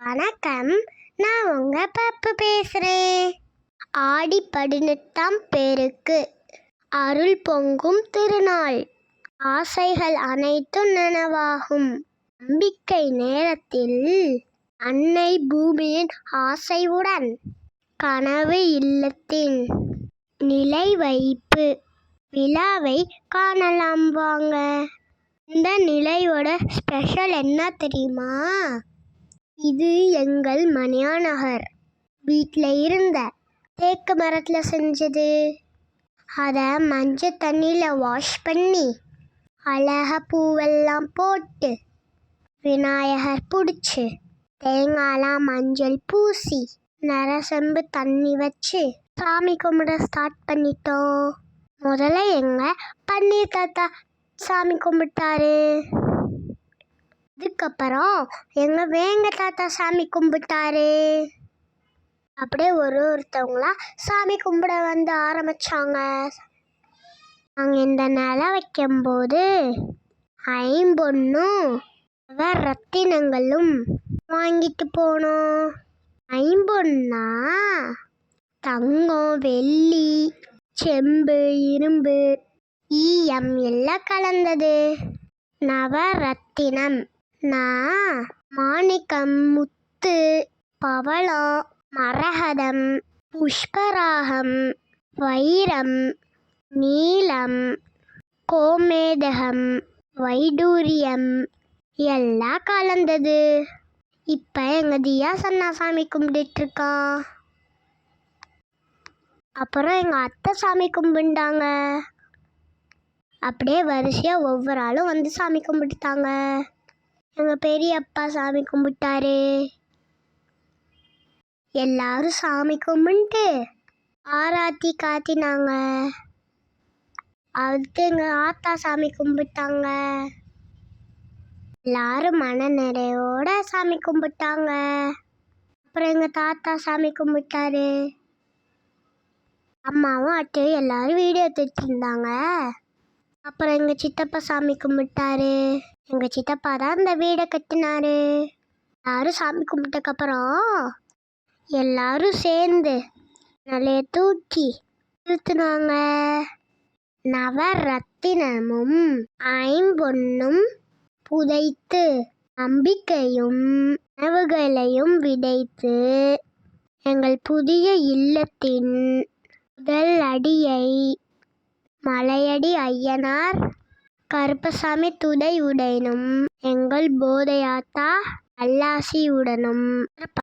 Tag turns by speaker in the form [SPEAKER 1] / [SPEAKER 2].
[SPEAKER 1] வணக்கம், நான் உங்க பப்பு பேசுறேன். ஆடி 18ஆம் பெருக்கு அருள் பொங்கும் திருநாள். ஆசைகள் அனைத்தும் நனவாகும். நம்பிக்கை நேரத்தில் அன்னை பூமியின் ஆசையுடன் கனவு இல்லத்தின் நிலை வைப்பு விழாவை காணலாம் வாங்க. இந்த நிலையோட ஸ்பெஷல் என்ன தெரியுமா? இது எங்கள் மணியாநகர் வீட்டில் இருந்த தேக்கு மரத்தில் செஞ்சது. அதை மஞ்சள் தண்ணியில் வாஷ் பண்ணி அழகா பூவெல்லாம் போட்டு விநாயகர் பிடிச்சி தேங்காயெல்லாம் மஞ்சள் பூசி நரசம்பு தண்ணி வச்சு சாமி கும்பிட ஸ்டார்ட் பண்ணிட்டோம். முதல்ல எங்கள் பன்னீர் தாத்தா சாமி கும்பிட்டாரு. அதுக்கப்புறம் எங்கள் வேங்க தாத்தா சாமி கும்பிட்டாரு. அப்படியே ஒருத்தவங்களா சாமி கும்பிட வந்து ஆரம்பித்தாங்க. நாங்கள் இந்த நிலை வைக்கும்போது ஐம்பொன்னும் ரத்தினங்களும் வாங்கிட்டு போனோம். ஐம்பொன்னா தங்கம், வெள்ளி, செம்பு, இரும்பு, ஈயம் எல்லாம் கலந்தது. நவரத்தினம் மாணிக்கம், முத்து, பவளம், மரகதம், புஷ்பராகம், வைரம், நீலம், கோமேதகம், வைடூரியம் எல்லாம் கலந்தது. இப்போ எங்கள் தியா சன்னா சாமி கும்பிட்டுருக்கான். அப்புறம் எங்கள் அத்தை சாமி கும்பிட்டாங்க. அப்படியே வரிசையாக ஒவ்வொரு ஆளும் வந்து சாமி கும்பிட்டுட்டாங்க. எங்கள் பெரியப்பா சாமி கும்பிட்டாரு. எல்லாரும் சாமி கும்பிட்டு ஆராத்தி காத்தினாங்க. அடுத்து எங்கள் ஆத்தா சாமி கும்பிட்டாங்க. எல்லாரும் மன நிறைவோட சாமி கும்பிட்டாங்க. அப்புறம் எங்கள் தாத்தா சாமி கும்பிட்டாரு. அம்மாவும் அட்டையும் எல்லாரும் வீடியோ எடுத்துட்டு இருந்தாங்க. அப்புறம் எங்கள் சித்தப்பா சாமி கும்பிட்டாரு. எங்கள் சித்தப்பா தான் இந்த வீடை கட்டினாரு. எல்லாரும் சாமி கும்பிட்டக்கப்புறம் எல்லாரும் சேர்ந்து நல்ல தூக்கி நிறுத்தினாங்க. நவரத்தினமும் ஐம்பொன்னும் புதைத்து நம்பிக்கையும் கனவுகளையும் விதைத்து எங்கள் புதிய இல்லத்தின் முதல் அடியை மலையடி ஐயனார் கருப்பசாமி துதை உடனும் எங்கள் போதையாத்தா அல்லாசியுடனும்